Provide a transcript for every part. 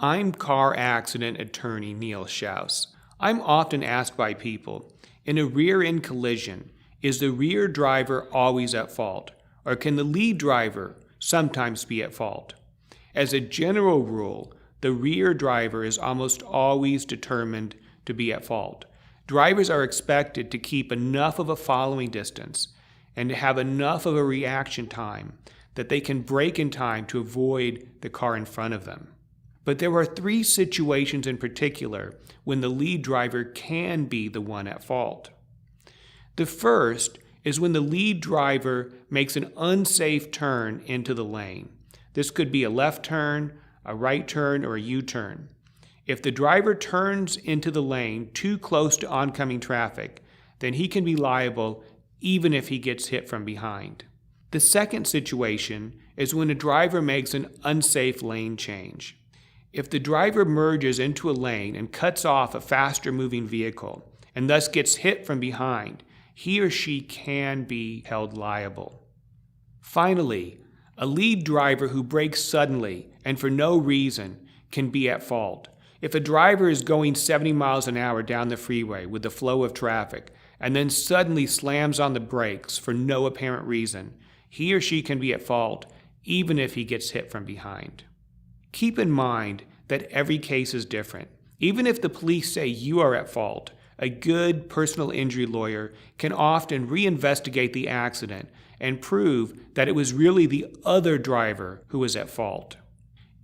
I'm car accident attorney Neil Schaus. I'm often asked by people, in a rear-end collision, is the rear driver always at fault, or can the lead driver sometimes be at fault? As a general rule, the rear driver is almost always determined to be at fault. Drivers are expected to keep enough of a following distance and to have enough of a reaction time that they can brake in time to avoid the car in front of them. But there are 3 situations in particular when the lead driver can be the one at fault. The first is when the lead driver makes an unsafe turn into the lane. This could be a left turn, a right turn, or a U-turn. If the driver turns into the lane too close to oncoming traffic, then he can be liable even if he gets hit from behind. The second situation is when a driver makes an unsafe lane change. If the driver merges into a lane and cuts off a faster moving vehicle and thus gets hit from behind, he or she can be held liable. Finally, a lead driver who brakes suddenly and for no reason can be at fault. If a driver is going 70 miles an hour down the freeway with the flow of traffic and then suddenly slams on the brakes for no apparent reason, he or she can be at fault even if he gets hit from behind. Keep in mind that every case is different. Even if the police say you are at fault, a good personal injury lawyer can often reinvestigate the accident and prove that it was really the other driver who was at fault.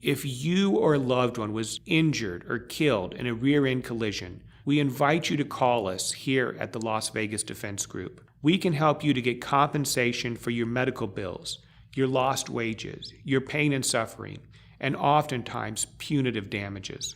If you or a loved one was injured or killed in a rear-end collision, we invite you to call us here at the Las Vegas Defense Group. We can help you to get compensation for your medical bills, your lost wages, your pain and suffering, and oftentimes punitive damages.